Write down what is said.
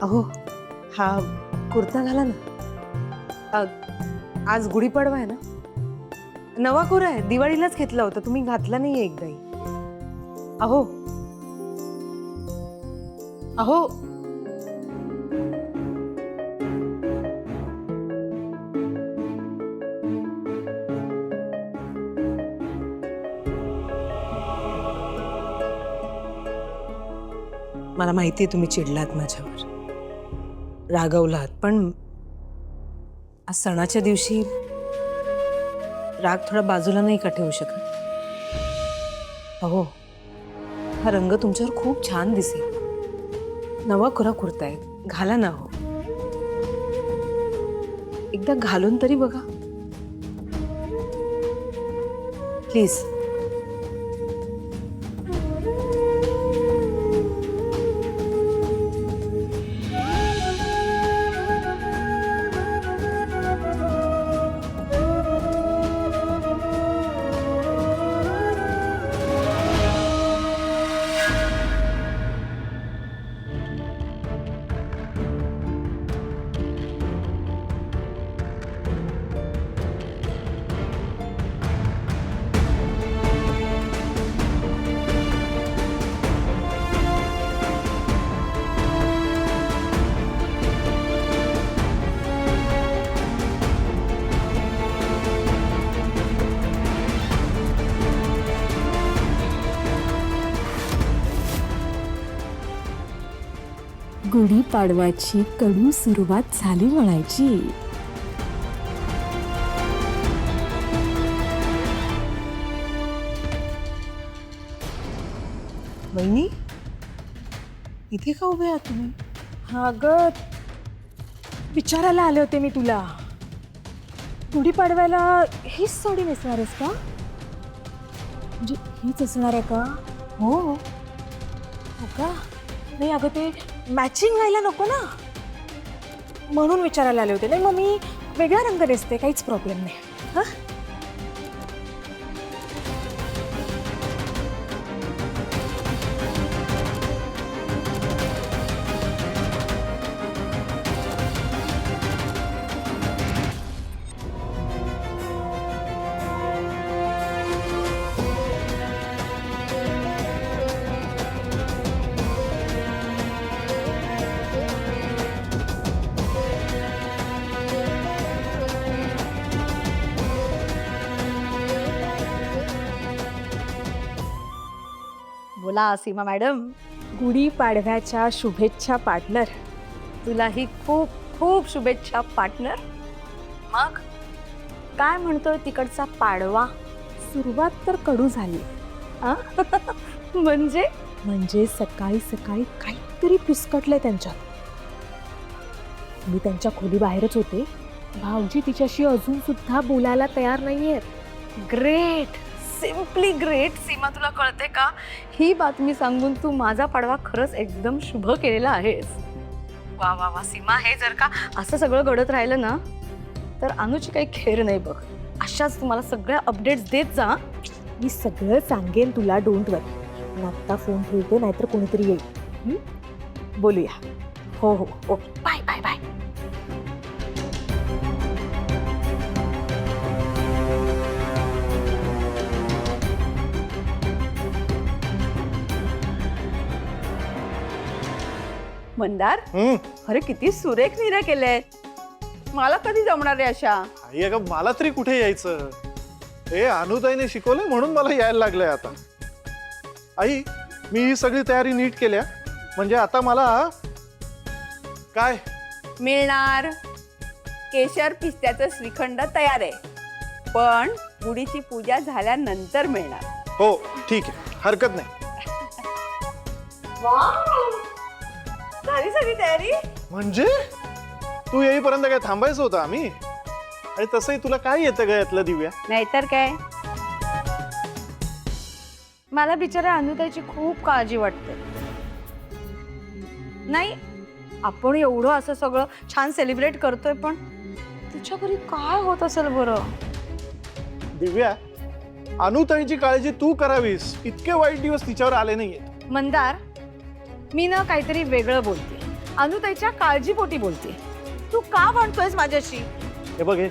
अहो हा कुर्ता घाला ना. आज गुढीपाडवा आहे ना. नवा कोरा आहे, दिवाळीलाच घेतला होता, तुम्ही घातला नाहीये एकदाही. अहो अहो मला माहिती आहे तुम्ही चिडलात माझ्यावर, रागवलात, पण आज सणाच्या दिवशी राग थोडा बाजूला नाही का ठेवू शकत? अहो हा रंग तुमच्यावर खूप छान दिसेल. नवा कोरा कुर्ता आहे, घाला ना. हो एकदा घालून तरी बघा प्लीज. गुढीपाडवाची कडू सुरुवात झाली म्हणायची. वहिनी इथे का उभे आहात तुम्ही? हा ग, विचारायला आले होते मी तुला. गुढीपाडव्याला हीच साडी नेसणार आहेस का? म्हणजे हीच असणार आहे का? हो हो का? नाही अगं, ते मॅचिंग व्हायला नको ना, म्हणून विचारायला आले होते. नाही मग मी वेगळा रंग नेसते, काहीच प्रॉब्लेम नाही. हा बोला सीमा मॅडम. गुढीपाडव्याच्या शुभेच्छा पार्टनर. तुलाही खूप खूप शुभेच्छा पार्टनर. मग काय म्हणतोय तिकडचा पाडवा? सुरुवात तर कडू झाली. आ? म्हणजे म्हणजे सकाळी सकाळी काहीतरी फिसकटलंय त्यांच्यात. मी त्यांच्या खोली बाहेरच होते. भाऊजी तिच्याशी अजून सुद्धा बोलायला तयार नाहीयेत. Great, simply great. सीमा तुला कळते का, ही बातमी सांगून तू माझा पाडवा खरंच एकदम शुभ केलेला आहेस. वा वा वा सीमा, हे जर का असं सगळं घडत राहिलं ना तर अनुची काही खेर नाही बघ. अशाच तुम्हाला सगळ्या अपडेट्स देत जा. मी सगळं सांगेन तुला, डोंट वरी. पण आत्ता फोन ठेवते, नाहीतर कोणीतरी येईल. बोलूया. हो हो okay, bye bye bye. Mandar, अरे किती सुरेख निर्णय केले. मला कधी जमणार आहे अशा? आई अगं, मला तरी कुठे यायचं? हे अनुताईने शिकवलं म्हणून मला यायला लागलंय आता. आई, मी ही सगळी तयारी नीट केल्या म्हणजे आता मला काय मिळणार? केशर पिस्त्याचं श्रीखंड तयार आहे, पण गुढीची पूजा झाल्यानंतर मिळणार. हो ठीक आहे, हरकत नाही. झाली सगळी तयारी? म्हणजे तू येईपर्यंत काय थांबायचं होतं आम्ही? आणि तसंही तुला काय येतं का यातलं दिव्या? नाहीतर काय. मला बिचारा अनुताईची खूप काळजी वाटते. नाही, आपण एवढं असं सगळं छान सेलिब्रेट करतोय, पण तिच्या घरी काय होत असेल बरं? दिव्या, अनुताईची काळजी तू करावीस, इतके वाईट दिवस तिच्यावर आले नाहीये. मंदार, मी ना काहीतरी वेगळं बोलते. अनुताईच्या काळजीपोटी बोलते. तू का भांडतोयस माझ्याशी? हे बघ, हे